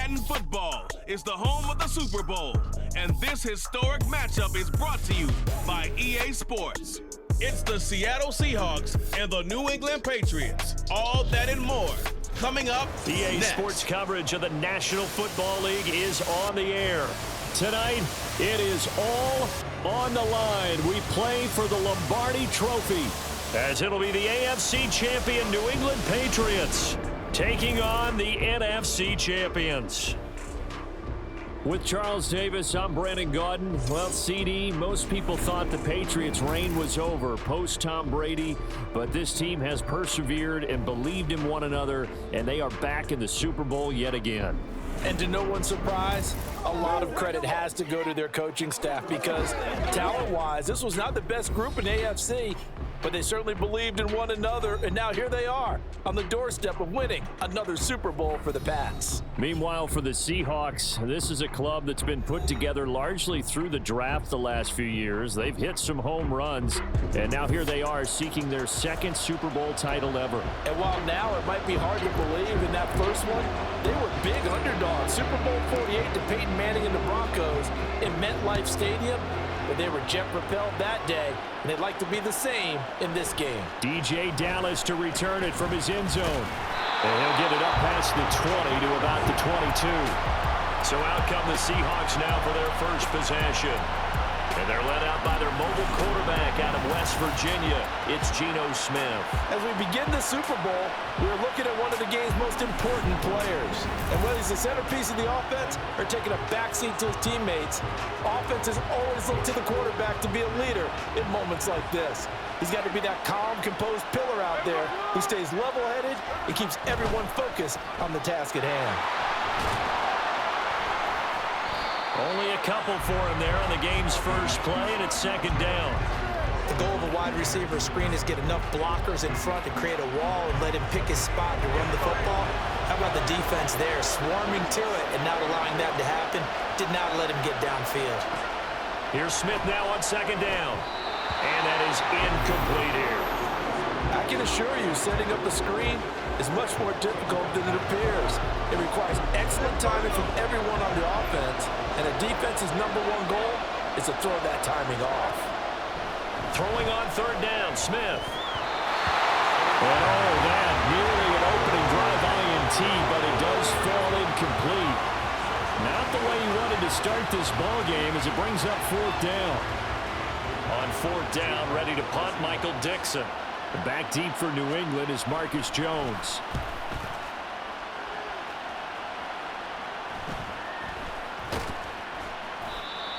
Madden football is the home of the Super Bowl, and this historic matchup is brought to you by EA Sports. It's the Seattle Seahawks and the New England Patriots. All that and more coming up EA next. Sports coverage of the National Football League is on the air. Tonight, it is all on the line. We play for the Lombardi Trophy, as it'll be the AFC champion New England Patriots taking on the NFC champions. With Charles Davis, I'm Brandon Gaudin. Well, CD, most people thought the Patriots' reign was over post-Tom Brady, but this team has persevered and believed in one another, and they are back in the Super Bowl yet again. And to no one's surprise, a lot of credit has to go to their coaching staff because talent-wise, this was not the best group in AFC, but they certainly believed in one another, and now here they are on the doorstep of winning another Super Bowl for the Pats. Meanwhile, for the Seahawks, this is a club that's been put together largely through the draft the last few years. They've hit some home runs, and now here they are seeking their second Super Bowl title ever. And while now it might be hard to believe in that first one, they were big underdogs. Super Bowl 48 to Peyton Manning and the Broncos in MetLife Stadium. But they were jet-propelled that day, and they'd like to be the same in this game. DJ Dallas to return it from his end zone. And he'll get it up past the 20 to about the 22. So out come the Seahawks now for their first possession. And they're led out by their mobile quarterback out of West Virginia. It's Geno Smith. As we begin the Super Bowl, we're looking at one of the game's most important players. And whether he's the centerpiece of the offense or taking a backseat to his teammates, offenses always look to the quarterback to be a leader in moments like this. He's got to be that calm, composed pillar out there who stays level-headed and keeps everyone focused on the task at hand. Only a couple for him there on the game's first play, and it's second down. The goal of a wide receiver screen is get enough blockers in front to create a wall and let him pick his spot to run the football. How about the defense there, swarming to it and not allowing that to happen? Did not let him get downfield. Here's Smith now on second down. And that is incomplete here. I can assure you, setting up the screen is much more difficult than it appears. It requires excellent timing from everyone on the offense, and a defense's number one goal is to throw that timing off. Throwing on third down, Smith. And that nearly an opening drive INT, but it does fall incomplete. Not the way he wanted to start this ball game as it brings up fourth down. On fourth down, ready to punt, Michael Dixon. Back deep for New England is Marcus Jones.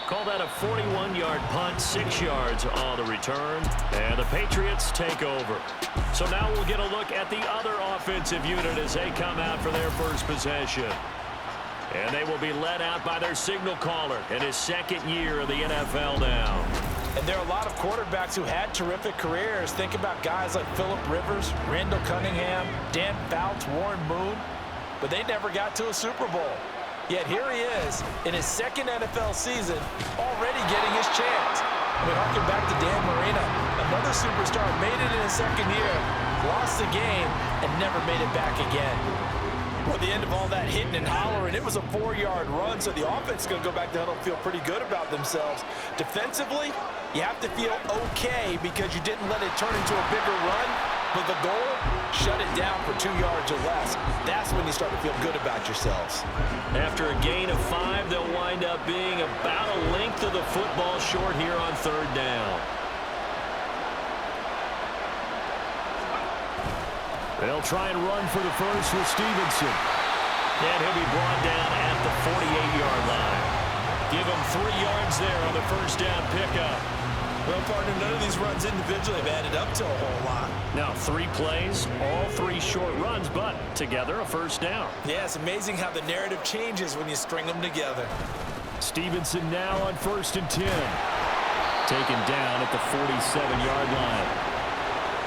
Call that a 41-yard punt, 6 yards on the return, and the Patriots take over. So now we'll get a look at the other offensive unit as they come out for their first possession. And they will be led out by their signal caller in his second year of the NFL now. And there are a lot of quarterbacks who had terrific careers. Think about guys like Phillip Rivers, Randall Cunningham, Dan Fouts, Warren Moon, but they never got to a Super Bowl. Yet here he is in his second NFL season, already getting his chance. I mean, harken back to Dan Marino, another superstar made it in his second year, lost the game, and never made it back again. Well, the end of all that hitting and hollering, it was a 4-yard run, so the offense is going to go back to huddle and feel pretty good about themselves. Defensively, you have to feel okay because you didn't let it turn into a bigger run, but the goal, shut it down for 2 yards or less. That's when you start to feel good about yourselves. After a gain of 5, they'll wind up being about a length of the football short here on third down. They'll try and run for the first with Stevenson. And he'll be brought down at the 48-yard line. Give him 3 yards there on the first down pickup. Well, partner, none of these runs individually have added up to a whole lot. Now 3 plays, all 3 short runs, but together a first down. Yeah, it's amazing how the narrative changes when you string them together. Stevenson now on 1st and 10. Taken down at the 47-yard line.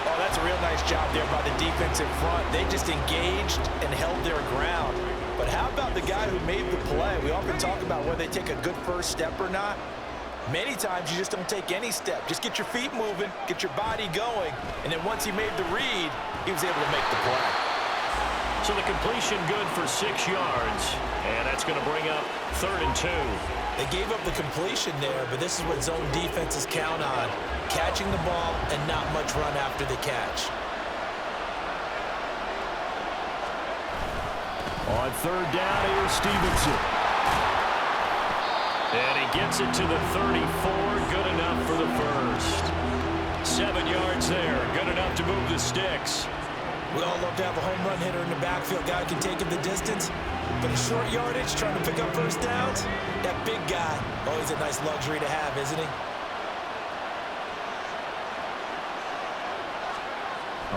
Oh, that's a real nice job there by the defense in front. They just engaged and held their ground. But how about the guy who made the play? We often talk about whether they take a good first step or not. Many times you just don't take any step. Just get your feet moving, get your body going, and then once he made the read, he was able to make the play. So the completion good for 6 yards. And that's going to bring up 3rd and 2. They gave up the completion there, but this is what zone defenses count on. Catching the ball and not much run after the catch. On 3rd down, here's Stevenson. And he gets it to the 34. Good enough for the first. 7 yards there. Good enough to move the sticks. We all love to have a home run hitter in the backfield. Guy can take it the distance. But a short yardage, trying to pick up first downs, that big guy, always a nice luxury to have, isn't he?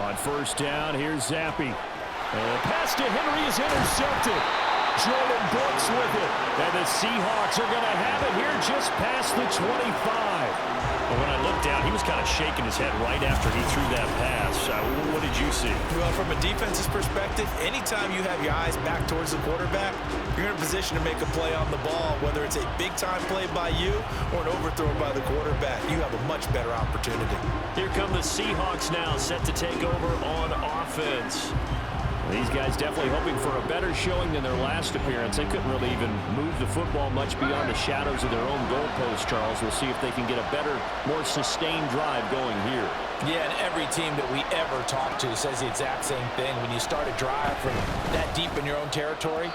On 1st down, here's Zappi. And the pass to Henry is intercepted. Jordan Brooks with it. And the Seahawks are going to have it here just past the 25. But when I looked down, he was kind of shaking his head right after he threw that pass. What did you see? Well, from a defense's perspective, anytime you have your eyes back towards the quarterback, you're in a position to make a play on the ball, whether it's a big-time play by you or an overthrow by the quarterback. You have a much better opportunity. Here come the Seahawks now, set to take over on offense. These guys definitely hoping for a better showing than their last appearance. They couldn't really even move the football much beyond the shadows of their own goalpost, Charles. We'll see if they can get a better, more sustained drive going here. Yeah, and every team that we ever talk to says the exact same thing. When you start a drive from that deep in your own territory,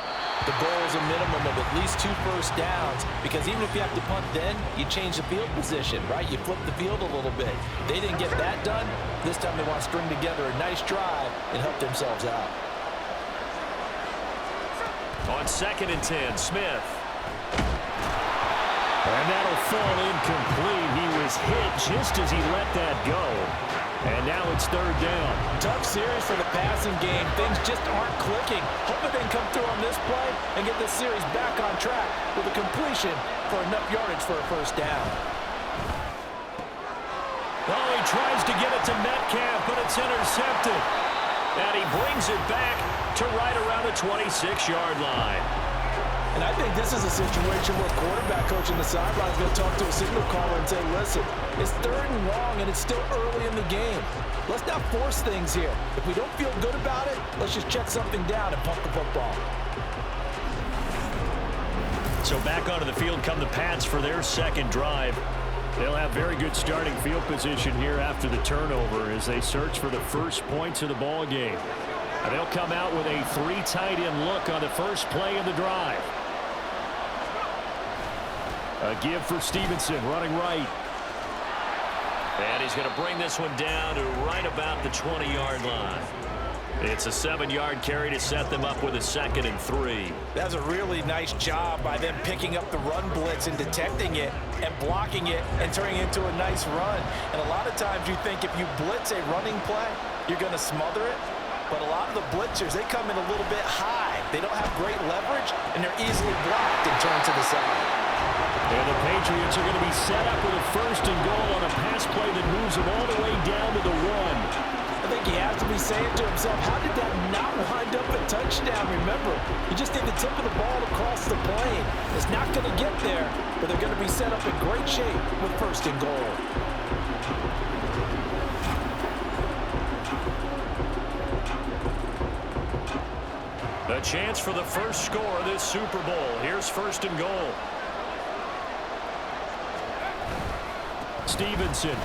the goal is a minimum of at least 2 first downs, because even if you have to punt then, you change the field position, right? You flip the field a little bit. They didn't get that done. This time they want to string together a nice drive and help themselves out. On 2nd and 10, Smith. And that'll fall incomplete. He was hit just as he let that go. And now it's 3rd down. Tough series for the passing game. Things just aren't clicking. Hoping they can come through on this play and get this series back on track with a completion for enough yardage for a first down. Oh, he tries to get it to Metcalf, but it's intercepted. And he brings it back to right around the 26-yard line. And I think this is a situation where quarterback coach on the sideline is going to talk to a signal caller and say, listen, it's 3rd and long and it's still early in the game. Let's not force things here. If we don't feel good about it, let's just check something down and pump the football. So back onto the field come the Pats for their 2nd drive. They'll have very good starting field position here after the turnover as they search for the first points of the ball game. And they'll come out with a 3 tight end look on the first play of the drive. A give for Stevenson, running right. And he's going to bring this one down to right about the 20-yard line. It's a 7-yard carry to set them up with a 2nd and 3. That's a really nice job by them picking up the run blitz and detecting it and blocking it and turning it into a nice run. And a lot of times you think if you blitz a running play, you're going to smother it. But a lot of the blitzers, they come in a little bit high. They don't have great leverage, and they're easily blocked and turned to the side. And the Patriots are going to be set up with a 1st and goal on a pass play that moves them all the way down to the 1. I think he has to be saying to himself, how did that not wind up a touchdown? Remember, you just need the tip of the ball across the plane. It's not going to get there, but they're going to be set up in great shape with 1st and goal. A chance for the first score of this Super Bowl. Here's 1st and goal. Stevenson.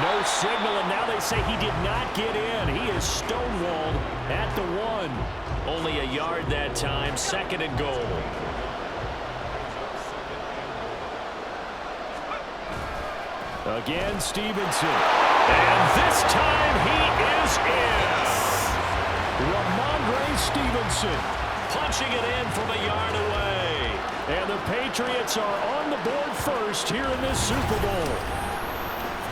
No signal, and now they say he did not get in. He is stonewalled at the 1. Only a yard that time. 2nd and goal. Again, Stevenson. And this time he is in. Ramondre Stevenson punching it in from a yard away. And the Patriots are on the board first here in this Super Bowl.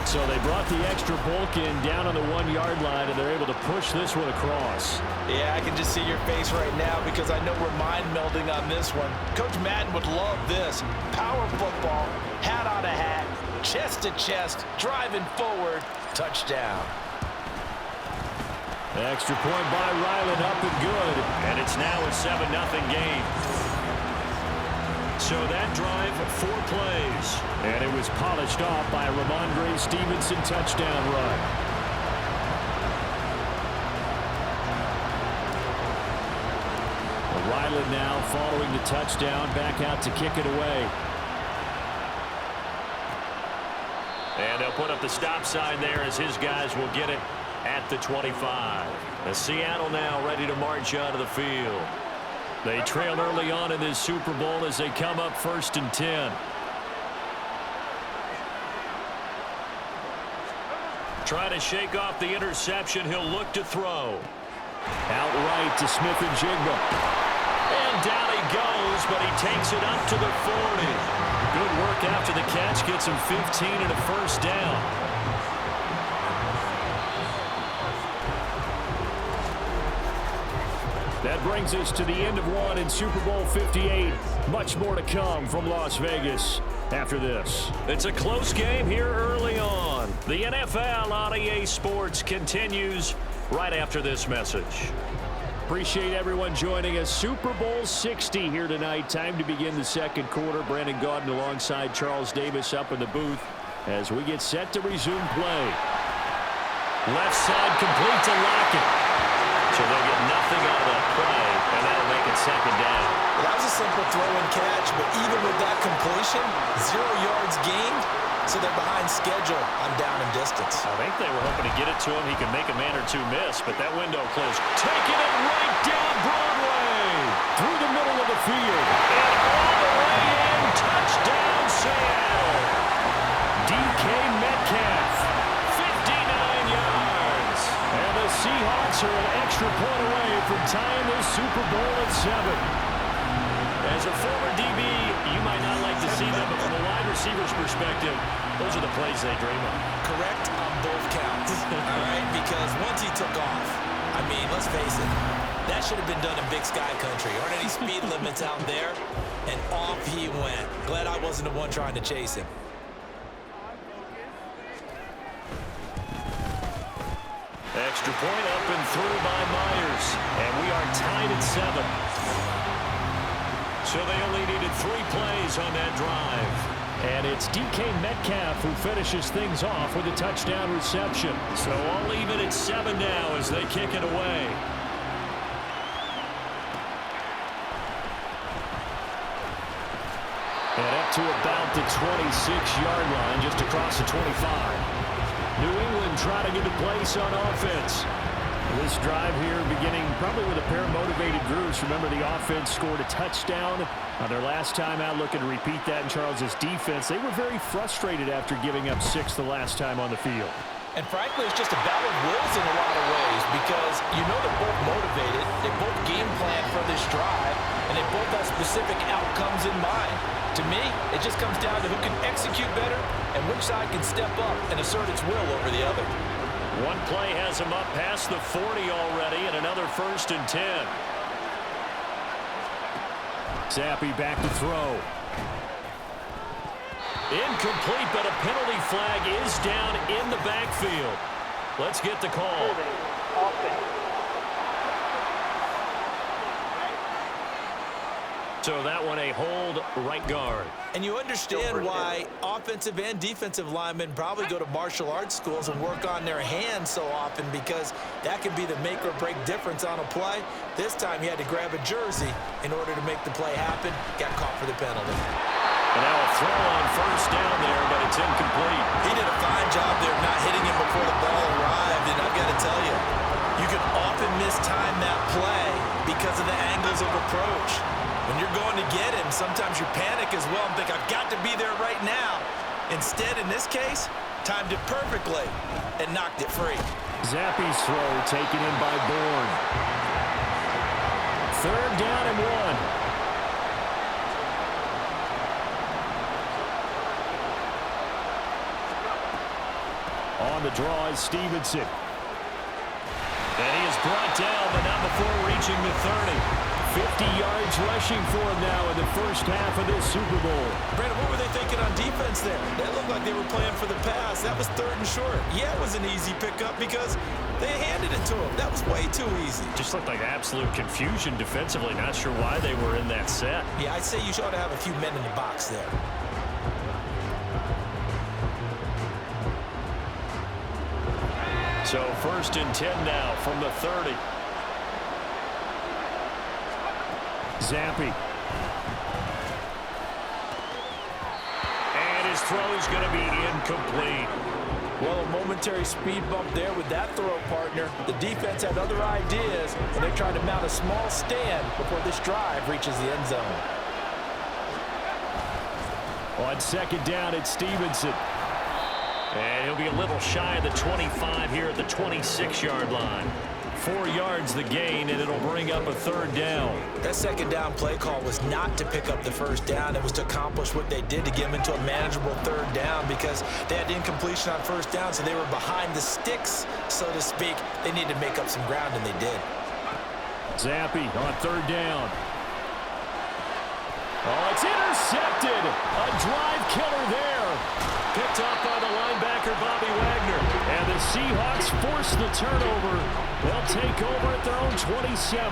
So they brought the extra bulk in down on the 1-yard line, and they're able to push this one across. Yeah, I can just see your face right now because I know we're mind melding on this one. Coach Madden would love this. Power football, hat on a hat, chest to chest, driving forward, touchdown. Extra point by Ryland, up and good. And it's now a 7-0 game. So that drive, 4 plays. And it was polished off by a Ramondre Stevenson touchdown run. sideline now following the touchdown. Back out to kick it away. And they'll put up the stop sign there as his guys will get it at the 25. And Seattle now ready to march out of the field. They trail early on in this Super Bowl as they come up 1st and 10. Trying to shake off the interception. He'll look to throw. Out right to Smith-Njigba. And down he goes, but he takes it up to the 40. Good work after the catch. Gets him 15 and a first down. That brings us to the end of one in Super Bowl 58. Much more to come from Las Vegas after this. It's a close game here early on. The NFL on EA Sports continues right after this message. Appreciate everyone joining us. Super Bowl 60 here tonight. Time to begin the second quarter. Brandon Gaudin alongside Charles Davis up in the booth as we get set to resume play. Left side complete to Lockett. So they'll get nothing out of that play, and that'll make it second down. Well, that was a simple throw and catch, but even with that completion, 0 yards gained, so they're behind schedule on down and distance. I think they were hoping to get it to him. He could make a man or two miss, but that window closed. Taking it right down Broadway. Through the middle of the field. And all the way in. Touchdown, Seattle. DK Metcalf. 59 yards. And the Seahawks are an extra point away from tying this Super Bowl at 7. As a former DB, you might not like to see them, but from a wide receiver's perspective, those are the plays they dream of. Correct on both counts, all right? Because once he took off, I mean, let's face it, that should have been done in Big Sky Country. Aren't any speed limits out there? And off he went. Glad I wasn't the one trying to chase him. Extra point up and through by Myers. And we are tied at 7. So they only needed 3 plays on that drive. And it's DK Metcalf who finishes things off with a touchdown reception. So I'll leave it at 7 now as they kick it away. And up to about the 26-yard line, just across the 25. New England trying to get a place on offense. This drive here beginning probably with a pair of motivated groups. Remember, the offense scored a touchdown on their last time out. Looking to repeat that in Charles's defense. They were very frustrated after giving up 6 the last time on the field. And frankly, it's just a battle of wills in a lot of ways because you know they're both motivated. They both game plan for this drive, and they both have specific outcomes in mind. To me, it just comes down to who can execute better and which side can step up and assert its will over the other. One play has him up past the 40 already, and another 1st and 10. Zappi back to throw. Incomplete, but a penalty flag is down in the backfield. Let's get the call. So that one a hold right guard. And you understand why offensive and defensive linemen probably go to martial arts schools and work on their hands so often, because that can be the make or break difference on a play. This time he had to grab a jersey in order to make the play happen. Got caught for the penalty. And now a throw on 1st down there, but it's incomplete. He did a fine job there of not hitting him before the ball arrived, and I've got to tell you, you can often mistime that play because of the angles of approach. When you're going to get him, sometimes you panic as well and think, I've got to be there right now. Instead, in this case, timed it perfectly and knocked it free. Zappi's throw taken in by Bourne. 3rd down and 1. On the draw is Stevenson. And he is brought down, but not before reaching the 30. 50 yards rushing for him now in the first half of this Super Bowl. Brandon, what were they thinking on defense there? That looked like they were playing for the pass. That was 3rd and short. Yeah, it was an easy pickup because they handed it to him. That was way too easy. Just looked like absolute confusion defensively. Not sure why they were in that set. Yeah, I'd say you ought to have a few men in the box there. So 1st and 10 now from the 30. Zampi. And his throw is going to be incomplete. Well, a momentary speed bump there with that throw, partner. The defense had other ideas, and they're trying to mount a small stand before this drive reaches the end zone. On second down, it's Stevenson. And he'll be a little shy of the 25 here at the 26-yard line. 4 yards the gain, and it'll bring up a third down. That second down play call was not to pick up the first down. It was to accomplish what they did to get them into a manageable third down because they had incompletion on first down, so they were behind the sticks, so to speak. They needed to make up some ground, and they did. Zampi on third down. Oh, it's intercepted. A drive killer there. Picked up by the linebacker, Bobby Wagner. And the Seahawks force the turnover. They'll take over at their own 27.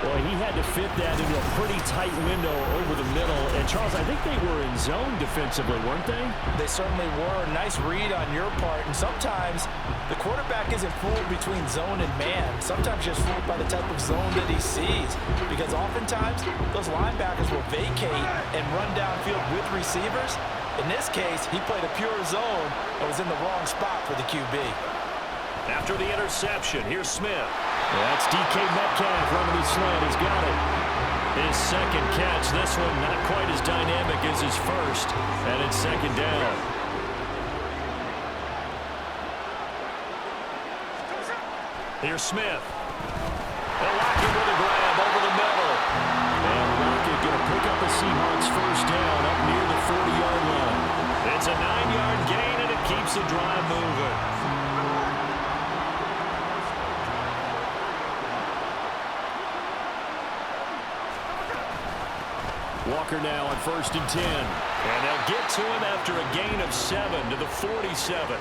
Boy, he had to fit that into a pretty tight window over the middle. And, Charles, I think they were in zone defensively, weren't they? They certainly were. Nice read on your part. And sometimes the quarterback isn't fooled between zone and man. Sometimes just fooled by the type of zone that he sees. Because oftentimes those linebackers will vacate and run downfield with receivers. In this case, he played a pure zone and was in the wrong spot for the QB. After the interception, here's Smith. That's DK Metcalf running the slant. He's got it. His second catch. This one not quite as dynamic as his first. And it's second down. Here's Smith. They'll lock him with a grab over the middle. And Lockett going to pick up the Seahawks first down up near the 40-yard line. It's a 9-yard gain, and it keeps the drive moving. Walker now on 1st and 10. And they'll get to him after a gain of 7 to the 47.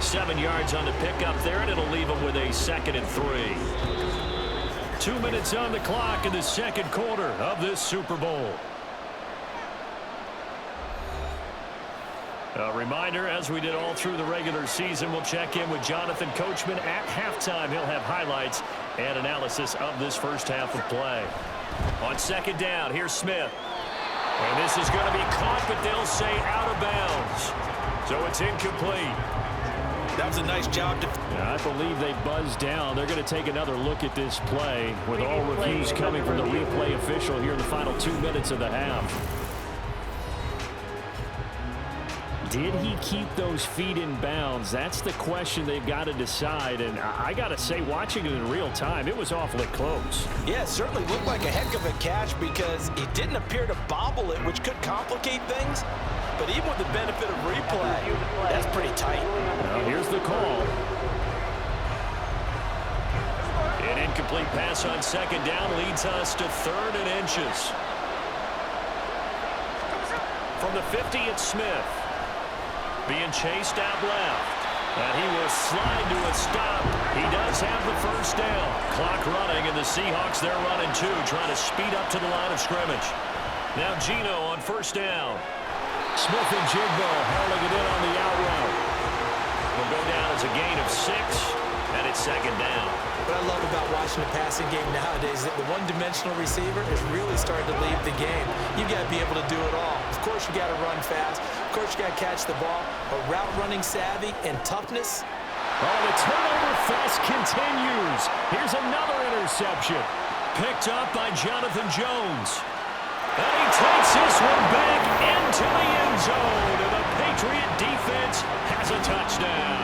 7 yards on the pickup there, and it'll leave him with a 2nd and 3. 2 minutes on the clock in the second quarter of this Super Bowl. A reminder, as we did all through the regular season, we'll check in with Jonathan Coachman at halftime. He'll have highlights and analysis of this first half of play. On second down, here's Smith. And this is going to be caught, but they'll say out of bounds. So it's incomplete. That was a nice job. I believe they buzzed down. They're going to take another look at this play with all reviews coming from the replay official here in the final 2 minutes of the half. Did he keep those feet in bounds? That's the question they've got to decide. And I got to say, watching it in real time, it was awfully close. Yeah, it certainly looked like a heck of a catch because he didn't appear to bobble it, which could complicate things. But even with the benefit of replay, that's pretty tight. Well, here's the call. An incomplete pass on second down leads us to 3rd and inches. From the 50, it's Smith. Being chased out left. And he will slide to a stop. He does have the first down. Clock running, and the Seahawks, they're running 2, trying to speed up to the line of scrimmage. Now Gino on first down. Smith and Jigbo hauling it in on the out route. Will go down as a gain of 6, and it's second down. What I love about watching the passing game nowadays is that the one-dimensional receiver is really starting to leave the game. You've got to be able to do it all. Of course, you got to run fast. Of course, you got to catch the ball. But route running savvy and toughness. Oh, the turnover fest continues. Here's another interception. Picked up by Jonathan Jones. And he takes this one back into the end zone. And the Patriot defense has a touchdown.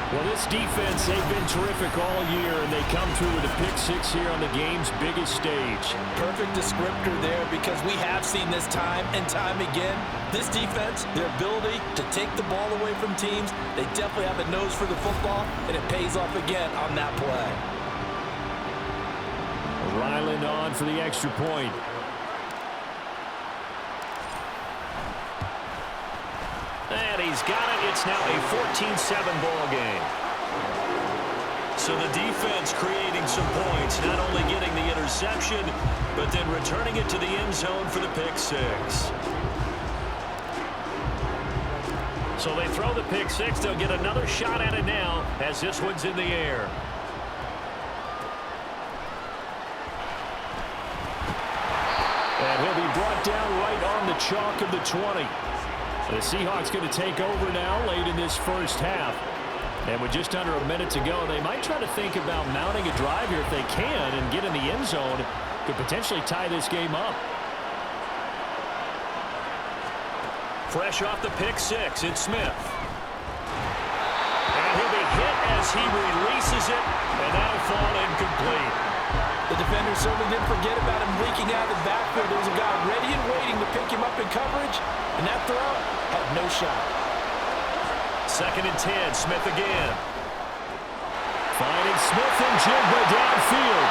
Well, this defense, they've been terrific all year, and they come through with a pick-6 here on the game's biggest stage. Perfect descriptor there because we have seen this time and time again. This defense, their ability to take the ball away from teams, they definitely have a nose for the football, and it pays off again on that play. Ryland on for the extra point. And he's got it. It's now a 14-7 ball game. So the defense creating some points, not only getting the interception, but then returning it to the end zone for the pick-6. So they throw the pick-6. They'll get another shot at it now as this one's in the air. chalk of the 20. The Seahawks going to take over now late in this first half. And with just under a minute to go, they might try to think about mounting a drive here if they can and get in the end zone. Could potentially tie this game up. Fresh off the pick six, it's Smith. And he'll be hit as he releases it, and that'll fall incomplete. The defender certainly didn't forget about him leaking out of the backfield. There was a guy ready and waiting to pick him up in coverage, and that throw had no shot. 2nd and 10, Smith again. Finding Smith and Jigba downfield.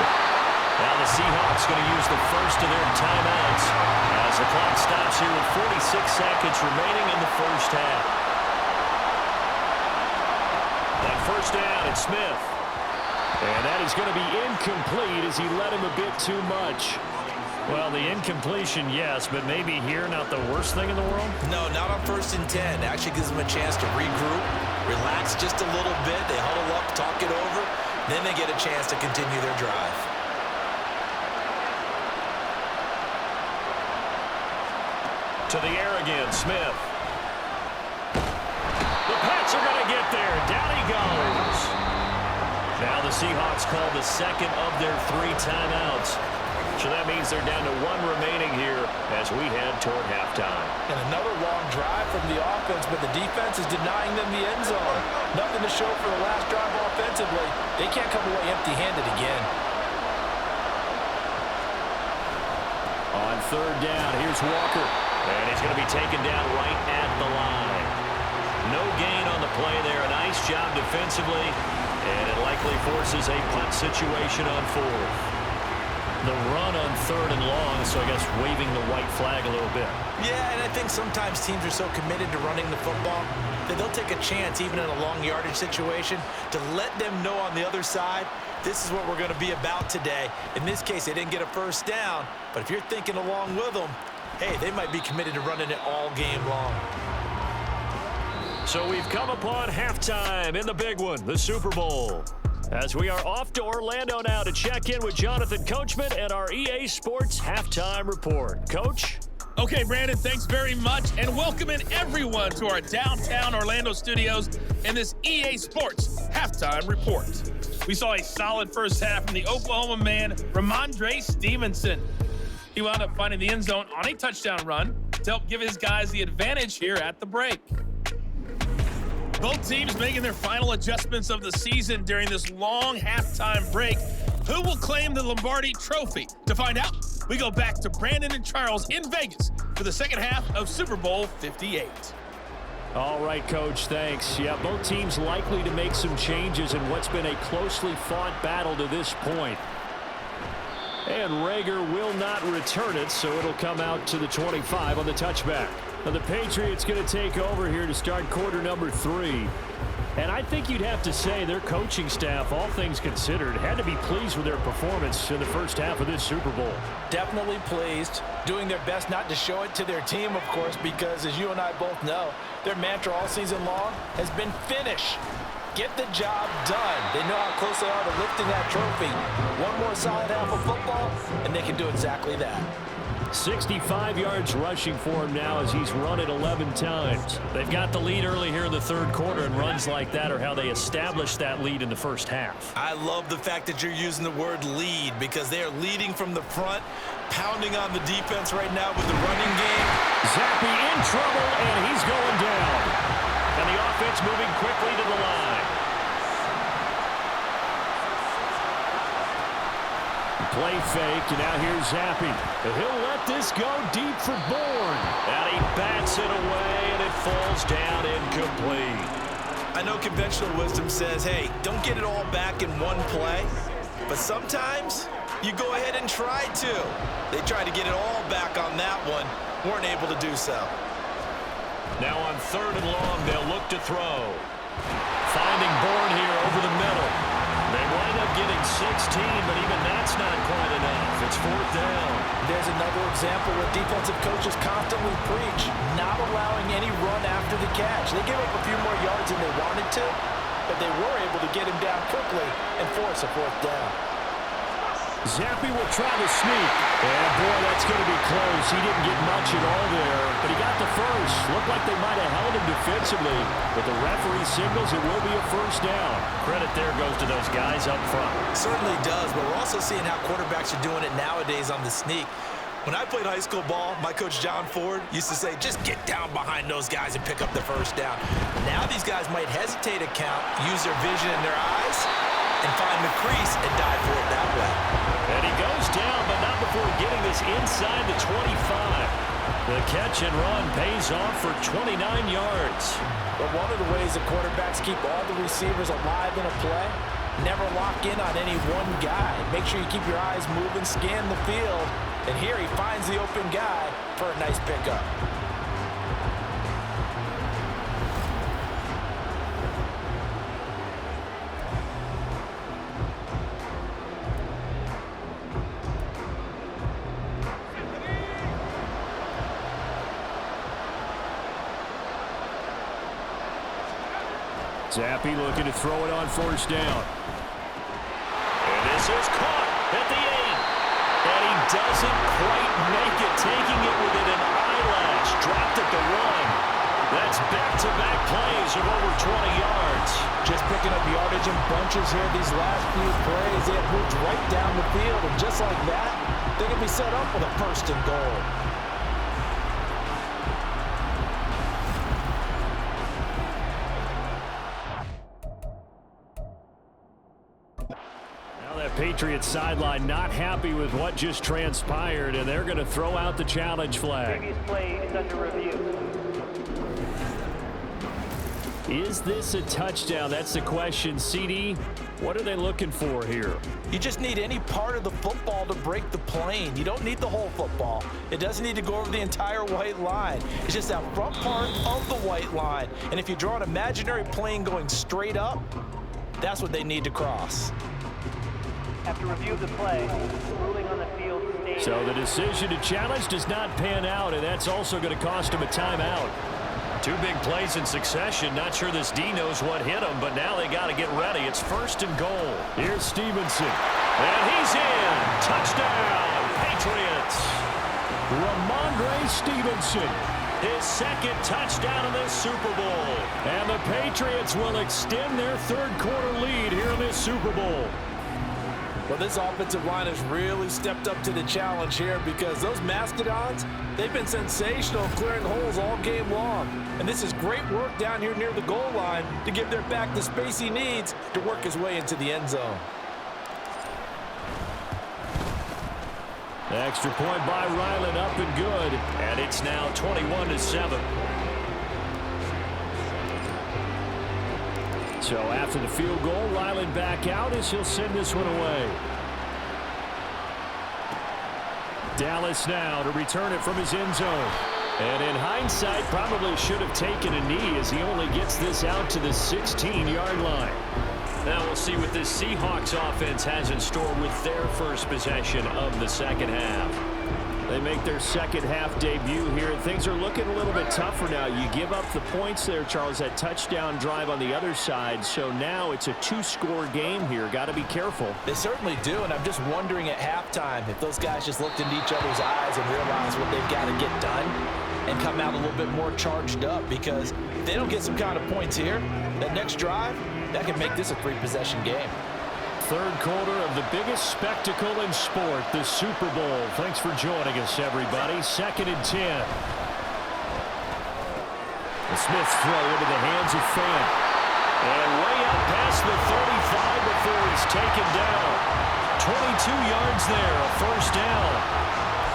Now the Seahawks going to use the first of their timeouts as the clock stops here with 46 seconds remaining in the first half. On first down, it's Smith. And that is going to be incomplete as he led him a bit too much. Well, the incompletion, yes, but maybe here not the worst thing in the world? No, not on 1st and 10. Actually gives them a chance to regroup, relax just a little bit. They huddle up, talk it over. Then they get a chance to continue their drive. To the air again, Smith. The Pats are going to get there. Down he goes. Now the Seahawks call the second of their 3 timeouts. So that means they're down to 1 remaining here as we head toward halftime. And another long drive from the offense, but the defense is denying them the end zone. Nothing to show for the last drive offensively. They can't come away empty-handed again. On 3rd down, here's Walker. And he's going to be taken down right at the line. No gain on the play there. A nice job defensively. And it likely forces a punt situation on 4th. The run on 3rd and long, so I guess waving the white flag a little bit. Yeah, and I think sometimes teams are so committed to running the football that they'll take a chance, even in a long yardage situation, to let them know on the other side, this is what we're going to be about today. In this case, they didn't get a first down, but if you're thinking along with them, hey, they might be committed to running it all game long. So we've come upon halftime in the big one, the Super Bowl. As we are off to Orlando now to check in with Jonathan Coachman and our EA Sports Halftime Report. Coach? Okay, Brandon, thanks very much, and welcome in everyone to our downtown Orlando studios in this EA Sports Halftime Report. We saw a solid first half from the Oklahoma man, Ramondre Stevenson. He wound up finding the end zone on a touchdown run to help give his guys the advantage here at the break. Both teams making their final adjustments of the season during this long halftime break. Who will claim the Lombardi Trophy? To find out, we go back to Brandon and Charles in Vegas for the second half of Super Bowl 58. All right, Coach, thanks. Yeah, both teams likely to make some changes in what's been a closely fought battle to this point. And Rager will not return it, so it'll come out to the 25 on the touchback. Now the Patriots going to take over here to start quarter number 3. And I think you'd have to say their coaching staff, all things considered, had to be pleased with their performance in the first half of this Super Bowl. Definitely pleased, doing their best not to show it to their team, of course, because as you and I both know, their mantra all season long has been finish. Get the job done. They know how close they are to lifting that trophy. One more solid half of football, and they can do exactly that. 65 yards rushing for him now as he's run it 11 times. They've got the lead early here in the third quarter, and runs like that are how they established that lead in the first half. I love the fact that you're using the word lead because they are leading from the front, pounding on the defense right now with the running game. Zappe in trouble, and he's going down. And the offense moving quickly to the line. Play fake, and now here's Zappe. He'll let this go deep for Bourne. And he bats it away, and it falls down incomplete. I know conventional wisdom says, hey, don't get it all back in one play. But sometimes you go ahead and try to. They tried to get it all back on that one. Weren't able to do so. Now on 3rd and long, they'll look to throw. Finding Bourne here over the middle. They wind up getting 16, but even that's not quite enough. It's 4th down. There's another example where defensive coaches constantly preach, not allowing any run after the catch. They gave up a few more yards than they wanted to, but they were able to get him down quickly and force a 4th down. Zappi will try to sneak. And, boy, that's going to be close. He didn't get much at all there, but he got the first. Looked like they might have held him defensively, but the referee signals it will be a first down. Credit there goes to those guys up front. Certainly does, but we're also seeing how quarterbacks are doing it nowadays on the sneak. When I played high school ball, my coach John Ford used to say, just get down behind those guys and pick up the first down. Now these guys might hesitate to count, use their vision in their eyes, and find the crease and dive for it that way. And he goes down, but not before getting this inside the 25. The catch and run pays off for 29 yards. But one of the ways that quarterbacks keep all the receivers alive in a play, never lock in on any one guy. Make sure you keep your eyes moving, scan the field, and here he finds the open guy for a nice pickup. Zappi looking to throw it on first down. And this is caught at the 8. And he doesn't quite make it, taking it within an eyelash. Dropped at the 1. That's back-to-back plays of over 20 yards. Just picking up yardage in bunches here these last few plays. They have moved right down the field, and just like that, they're going to be set up with a first and goal. Patriots sideline not happy with what just transpired, and they're going to throw out the challenge flag. Previous play is under review. Is this a touchdown? That's the question. CD, what are they looking for here? You just need any part of the football to break the plane. You don't need the whole football. It doesn't need to go over the entire white line. It's just that front part of the white line. And if you draw an imaginary plane going straight up, that's what they need to cross. After review of the play, ruling on the field stays. So the decision to challenge does not pan out, and that's also going to cost him a timeout. 2 big plays in succession. Not sure this D knows what hit him, but now they got to get ready. It's first and goal. Here's Stevenson. And he's in. Touchdown, Patriots. Ramondre Stevenson. His second touchdown in this Super Bowl. And the Patriots will extend their third-quarter lead here in this Super Bowl. Well, this offensive line has really stepped up to the challenge here because those Mastodons, they've been sensational clearing holes all game long. And this is great work down here near the goal line to give their back the space he needs to work his way into the end zone. The extra point by Ryland up and good. And it's now 21-7. So after the field goal, Ryland back out as he'll send this one away. Dallas now to return it from his end zone. And in hindsight, probably should have taken a knee as he only gets this out to the 16-yard line. Now we'll see what this Seahawks offense has in store with their first possession of the second half. They make their second half debut here. Things are looking a little bit tougher now. You give up the points there, Charles, that touchdown drive on the other side. So now it's a 2-score game here. Got to be careful. They certainly do, and I'm just wondering at halftime if those guys just looked into each other's eyes and realized what they've got to get done and come out a little bit more charged up, because if they don't get some kind of points here, that next drive, that can make this a 3-possession game. Third quarter of the biggest spectacle in sport, the Super Bowl. Thanks for joining us, everybody. 2nd and 10. The Smith's throw into the hands of Fan. And way up past the 35 before he's taken down. 22 yards there, a first down.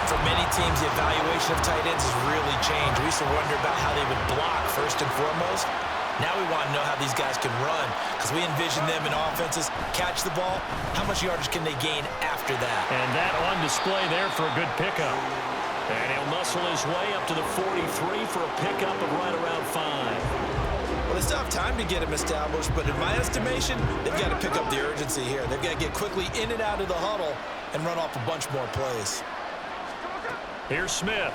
For many teams, the evaluation of tight ends has really changed. We used to wonder about how they would block first and foremost. Now we want to know how these guys can run, because we envision them in offenses catch the ball. How much yardage can they gain after that? And that on display there for a good pickup. And he'll muscle his way up to the 43 for a pickup of right around 5. Well, they still have time to get him established, but in my estimation, they've got to pick up the urgency here. They've got to get quickly in and out of the huddle and run off a bunch more plays. Here's Smith.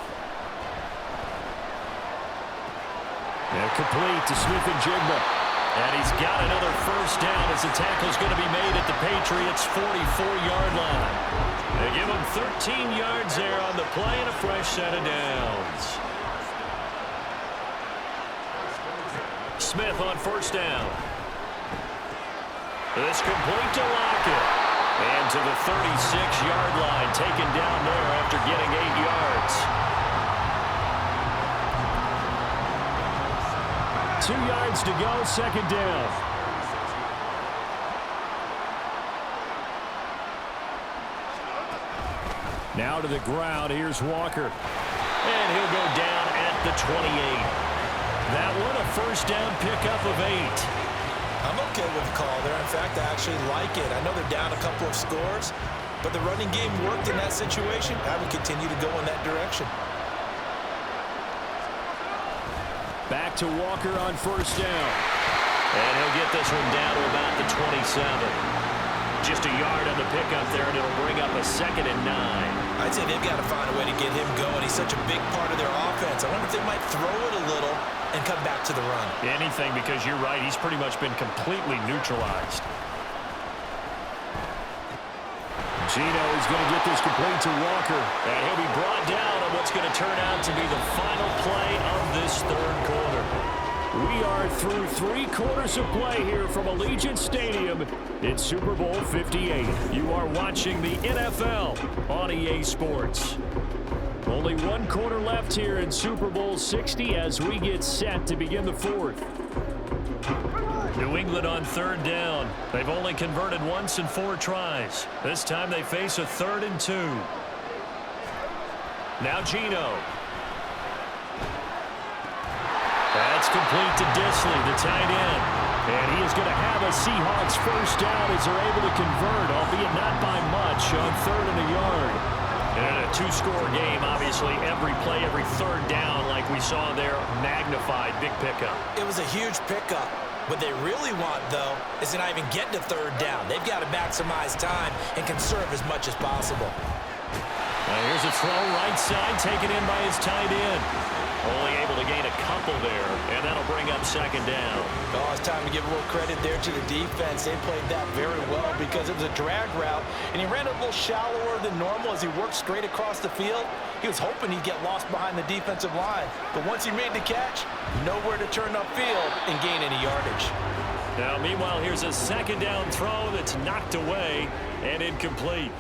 And complete to Smith and Jigba. And he's got another first down as the tackle's going to be made at the Patriots' 44-yard line. They give him 13 yards there on the play and a fresh set of downs. Smith on first down. This complete to Lockett. And to the 36-yard line, taken down there after getting 8 yards. 2 yards to go, second down. Now to the ground, here's Walker. And he'll go down at the 28. That one a first down pickup of 8. I'm okay with the call there. In fact, I actually like it. I know they're down a couple of scores, but the running game worked in that situation. I would continue to go in that direction. Back to Walker on first down. And he'll get this one down to about the 27. Just a yard on the pickup there, and it'll bring up a 2nd and 9. I'd say they've got to find a way to get him going. He's such a big part of their offense. I wonder if they might throw it a little and come back to the run. Anything, because you're right. He's pretty much been completely neutralized. Gino is going to get this complete to Walker. And he'll be brought down on what's going to turn out to be the final play of this third quarter. We are through 3 quarters of play here from Allegiant Stadium in Super Bowl 58. You are watching the NFL on EA Sports. Only 1 quarter left here in Super Bowl 60 as we get set to begin the 4th. New England on third down. They've only converted once in 4 tries. This time they face a 3rd and 2. Now Gino. That's complete to Disley, the tight end. And he is going to have a Seahawks first down as they're able to convert, albeit not by much, on 3rd and a yard. And in a 2-score game, obviously, every play, every third down, like we saw there, magnified, big pickup. It was a huge pickup. What they really want, though, is to not even get to 3rd down. They've got to maximize time and conserve as much as possible. Here's a throw right side, taken in by his tight end. Only able to gain a couple there, and that'll bring up 2nd down. Oh, it's time to give a little credit there to the defense. They played that very well because it was a drag route, and he ran a little shallower than normal as he worked straight across the field. He was hoping he'd get lost behind the defensive line, but once he made the catch, nowhere to turn upfield and gain any yardage. Now, meanwhile, here's a 2nd down throw that's knocked away and incomplete.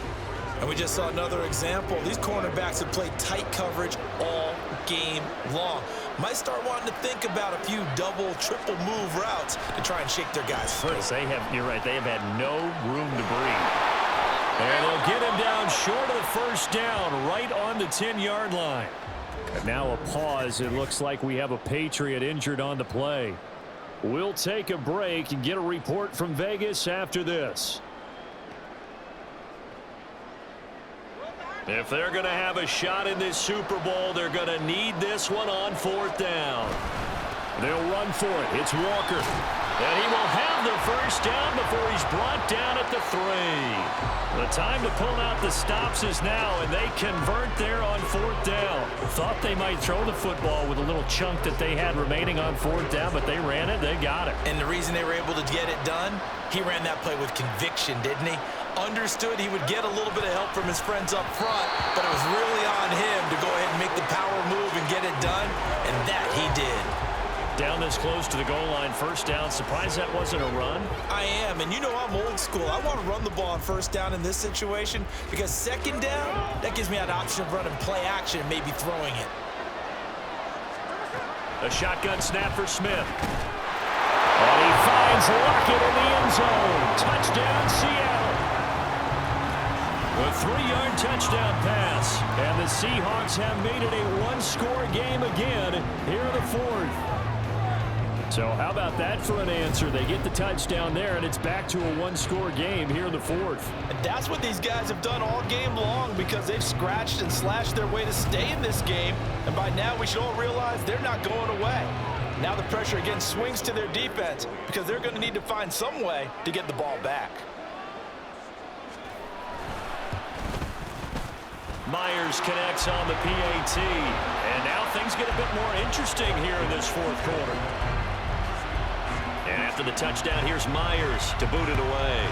And we just saw another example. These cornerbacks have played tight coverage all game long. Might start wanting to think about a few double, triple move routes to try and shake their guys free. You're right, they have had no room to breathe. And they'll get him down short of the first down, right on the 10-yard line. And now a pause. It looks like we have a Patriot injured on the play. We'll take a break and get a report from Vegas after this. If they're going to have a shot in this Super Bowl, they're going to need this one on 4th down. They'll run for it. It's Walker. And he will have the first down before he's brought down at the 3. The time to pull out the stops is now, and they convert there on 4th down. Thought they might throw the football with a little chunk that they had remaining on 4th down, but they ran it. They got it. And the reason they were able to get it done, he ran that play with conviction, didn't he? Understood he would get a little bit of help from his friends up front, but it was really on him to go ahead and make the power move and get it done, and that he did. Down this close to the goal line, first down. Surprised that wasn't a run? I am, and you know I'm old school. I want to run the ball on first down in this situation because 2nd down, that gives me an option of running play action and maybe throwing it. A shotgun snap for Smith. And he finds Lockett in the end zone. Touchdown, Seattle. A 3-yard touchdown pass. And the Seahawks have made it a 1-score game again here in the 4th. So how about that for an answer? They get the touchdown there, and it's back to a 1-score game here in the 4th. And that's what these guys have done all game long because they've scratched and slashed their way to stay in this game. And by now, we should all realize they're not going away. Now the pressure again swings to their defense because they're going to need to find some way to get the ball back. Myers connects on the PAT. And now things get a bit more interesting here in this 4th quarter. And at after the touchdown. Here's Myers to boot it away.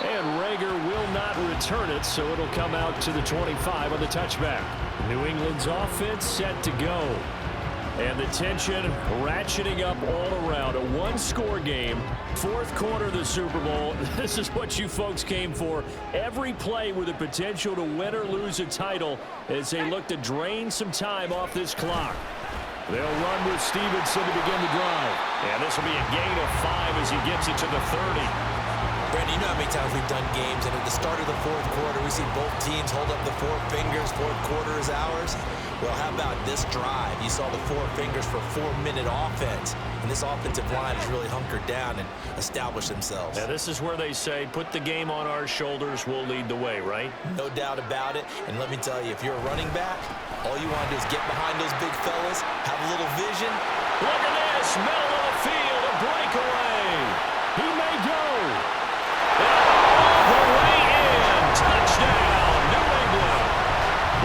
And Rager will not return it, so it'll come out to the 25 on the touchback. New England's offense set to go. And the tension ratcheting up all around. A one-score game. Fourth quarter of the Super Bowl. This is what you folks came for. Every play with the potential to win or lose a title as they look to drain some time off this clock. They'll run with Stevenson to begin the drive. And this will be a gain of 5 as he gets it to the 30. Brandon, you know how many times we've done games, and at the start of the fourth quarter, we see both teams hold up the four fingers, fourth quarter is ours. Well, how about this drive? You saw the four fingers for 4-minute offense, and this offensive line has really hunkered down and established themselves. Now, this is where they say, put the game on our shoulders, we'll lead the way, right? No doubt about it, and let me tell you, if you're a running back, all you want to do is get behind those big fellas, have a little vision. Look at this, middle of the field, a breakaway. He may go. The way in, touchdown, New England.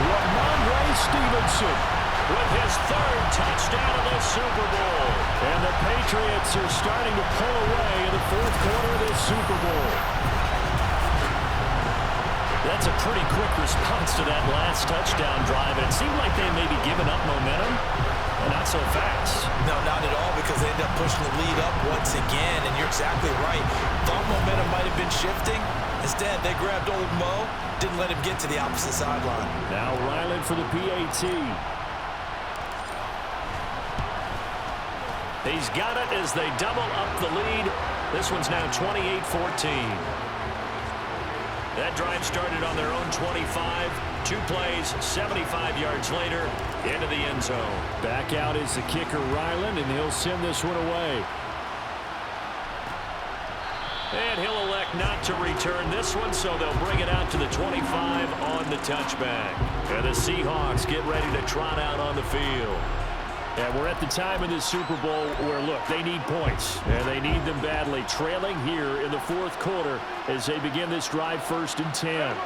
Ramondre Stevenson With his third touchdown of the Super Bowl. And the Patriots are starting to pull away in the fourth quarter of this Super Bowl. That's a pretty quick response to that last touchdown drive. And it seemed like they may be giving up momentum. Not so fast. No, not at all, because they end up pushing the lead up once again, and you're exactly right. Thought momentum might have been shifting. Instead, they grabbed old Mo, didn't let him get to the opposite sideline. Now Ryland for the PAT. He's got it as they double up the lead. This one's now 28-14. That drive started on their own 25. 2 plays, 75 yards later, into the end zone. Back out is the kicker, Ryland, and he'll send this one away. And he'll elect not to return this one, so they'll bring it out to the 25 on the touchback. And the Seahawks get ready to trot out on the field. And we're at the time in this Super Bowl where, look, they need points. And they need them badly. Trailing here in the fourth quarter as they begin this drive, 1st and 10.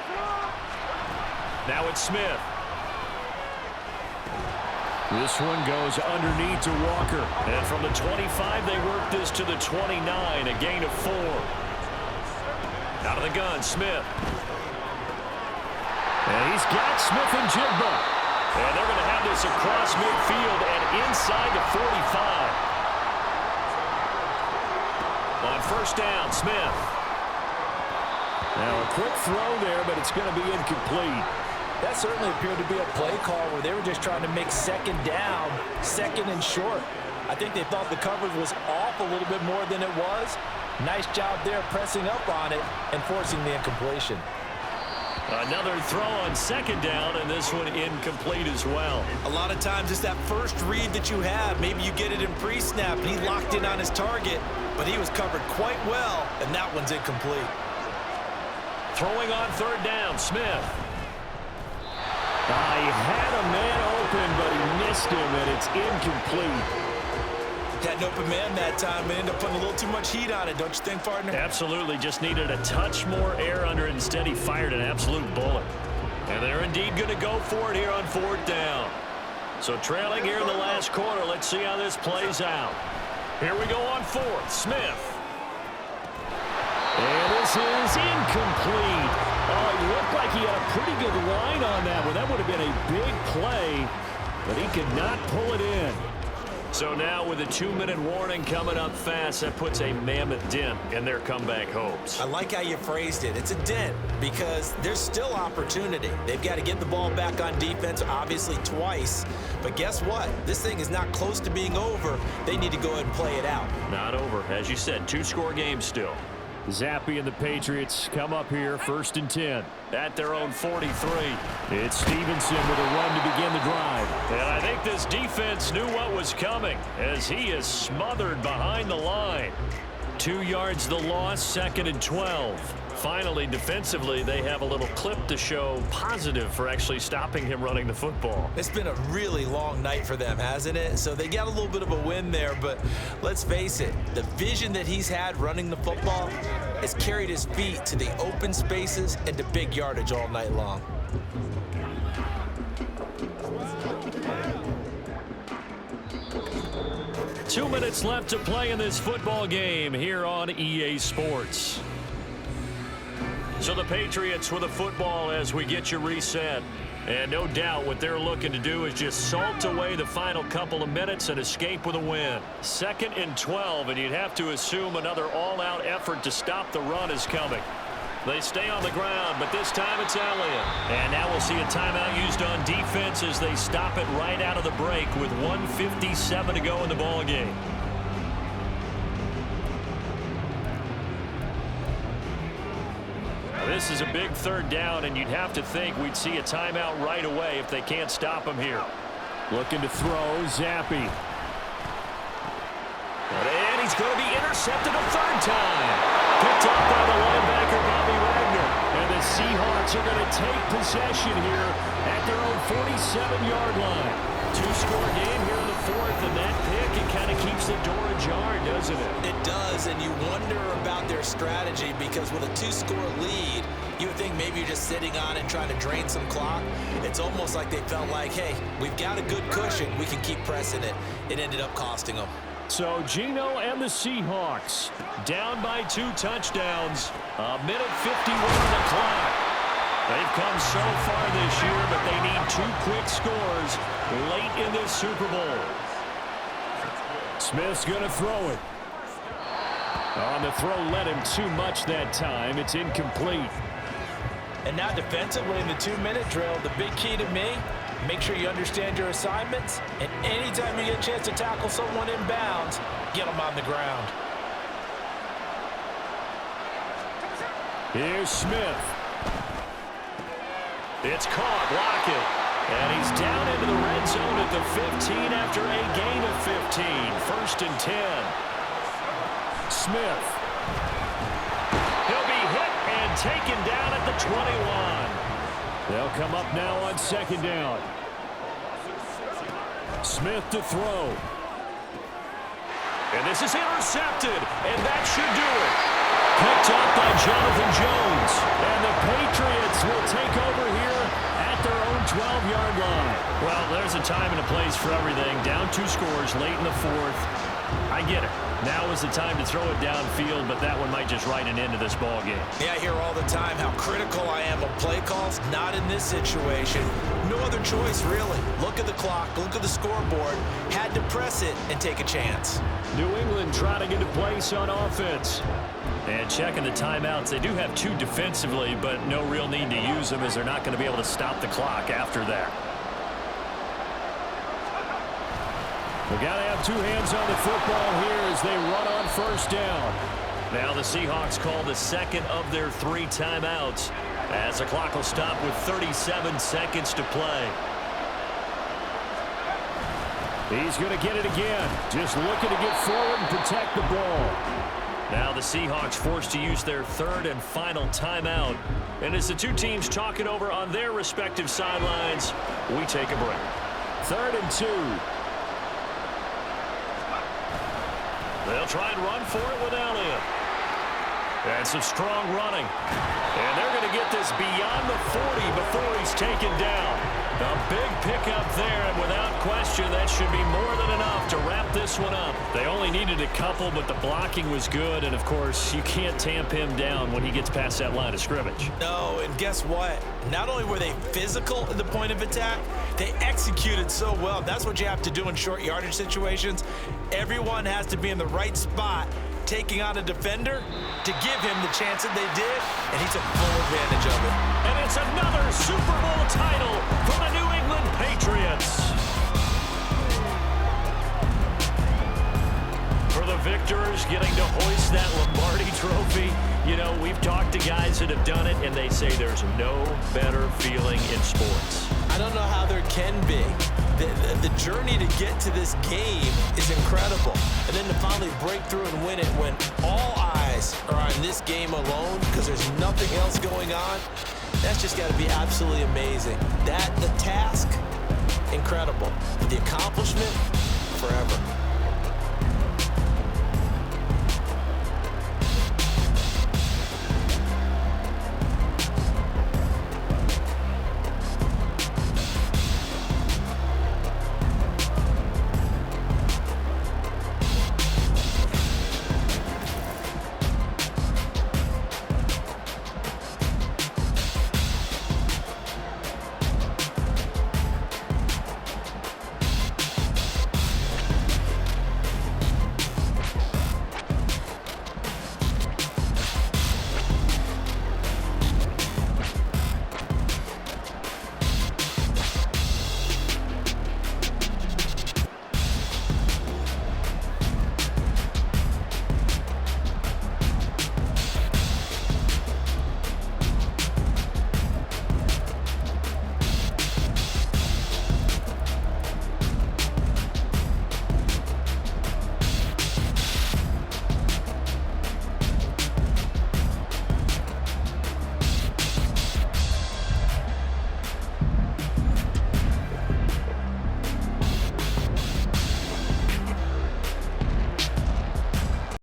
Now it's Smith. This one goes underneath to Walker. And from the 25, they work this to the 29, a gain of 4. Out of the gun, Smith. And he's got Smith and Jigba. And they're going to have this across midfield and inside the 45. On 1st down, Smith. Now a quick throw there, but it's going to be incomplete. That certainly appeared to be a play call where they were just trying to make 2nd down, 2nd and short. I think they thought the coverage was off a little bit more than it was. Nice job there pressing up on it and forcing the incompletion. Another throw on 2nd down, and this one incomplete as well. A lot of times it's that first read that you have. Maybe you get it in pre-snap, and he locked in on his target, but he was covered quite well, and that one's incomplete. Throwing on 3rd down, Smith. He had a man open, but he missed him, and it's incomplete. Had an open man that time and ended up putting a little too much heat on it, don't you think, partner? Absolutely. Just needed a touch more air under it. Instead, he fired an absolute bullet. And they're indeed going to go for it here on 4th down. So trailing here in the last quarter. Let's see how this plays out. Here we go on 4th. Smith. And this is incomplete. Oh, it looked like he had a pretty good line on that one. That would have been a big play, but he could not pull it in. So now with a 2-minute warning coming up fast, that puts a mammoth dent in their comeback hopes. I like how you phrased it. It's a dent because there's still opportunity. They've got to get the ball back on defense, obviously twice. But guess what? This thing is not close to being over. They need to go ahead and play it out. Not over. As you said, 2-score game still. Zappi and the Patriots come up here, 1st and 10. At their own 43. It's Stevenson with a run to begin the drive. And I think this defense knew what was coming as he is smothered behind the line. 2 yards the loss, 2nd and 12. Finally, defensively, they have a little clip to show positive for actually stopping him running the football. It's been a really long night for them, hasn't it? So they got a little bit of a win there, but let's face it, the vision that he's had running the football has carried his feet to the open spaces and to big yardage all night long. 2 minutes left to play in this football game here on EA Sports. So the Patriots with the football as we get you reset. And no doubt what they're looking to do is just salt away the final couple of minutes and escape with a win. 2nd and 12, and you'd have to assume another all-out effort to stop the run is coming. They stay on the ground, but this time it's Elliott. And now we'll see a timeout used on defense as they stop it right out of the break with 1:57 to go in the ball game. This is a big 3rd down, and you'd have to think we'd see a timeout right away if they can't stop him here. Looking to throw, Zappi. And he's going to be intercepted a 3rd time. Picked up by the linebacker, Bobby Wagner. And the Seahawks are going to take possession here at their own 47-yard line. 2-score game here in the 4th, and that pick, it kind of keeps the door ajar, doesn't it? It does, and you wonder about their strategy because with a 2-score lead, you would think maybe you're just sitting on it trying to drain some clock. It's almost like they felt like, hey, we've got a good cushion. We can keep pressing it. It ended up costing them. So Geno and the Seahawks down by 2 touchdowns. 1:51 on the clock. They've come so far this year, but they need 2 quick scores late in this Super Bowl. Smith's going to throw it. On the throw, led him too much that time. It's incomplete. And now defensively in the 2-minute drill, the big key to me, make sure you understand your assignments, and anytime you get a chance to tackle someone inbounds, get them on the ground. Here's Smith. It's caught, Lockett. And he's down into the red zone at the 15 after a gain of 15. 1st and 10. Smith. He'll be hit and taken down at the 21. They'll come up now on 2nd down. Smith to throw. And this is intercepted, and that should do it. Picked up by Jonathan Jones. And the Patriots will take over here at their own 12-yard line. Well, there's a time and a place for everything. Down 2 scores late in the 4th. I get it. Now is the time to throw it downfield, but that one might just write an end to this ball game. Yeah, I hear all the time how critical I am of play calls. Not in this situation. No other choice, really. Look at the clock. Look at the scoreboard. Had to press it and take a chance. New England trying to get a place on offense. And checking the timeouts. They do have 2 defensively, but no real need to use them as they're not going to be able to stop the clock after that. We've got to have 2 hands on the football here as they run on 1st down. Now the Seahawks call the 2nd of their 3 timeouts as the clock will stop with 37 seconds to play. He's going to get it again. Just looking to get forward and protect the ball. Now the Seahawks forced to use their 3rd and final timeout. And as the 2 teams talk it over on their respective sidelines, we take a break. 3rd and 2. They'll try and run for it with Elliott. And some strong running. And they're going to get this beyond the 40 before he's taken down. A big pickup there, and without question, that should be more than enough to wrap this one up. They only needed a couple, but the blocking was good, and of course, you can't tamp him down when he gets past that line of scrimmage. No, and guess what? Not only were they physical at the point of attack, they executed so well. That's what you have to do in short yardage situations. Everyone has to be in the right spot, taking on a defender to give him the chance that they did, and he took full advantage of it. And it's another Super Bowl title for the New England Patriots. For the victors getting to hoist that Lombardi trophy, you know, we've talked to guys that have done it, and they say there's no better feeling in sports. I don't know how there can be. The journey to get to this game is incredible. And then to finally break through and win it when all eyes are on this game alone because there's nothing else going on, that's just got to be absolutely amazing. The task, incredible. But the accomplishment, forever.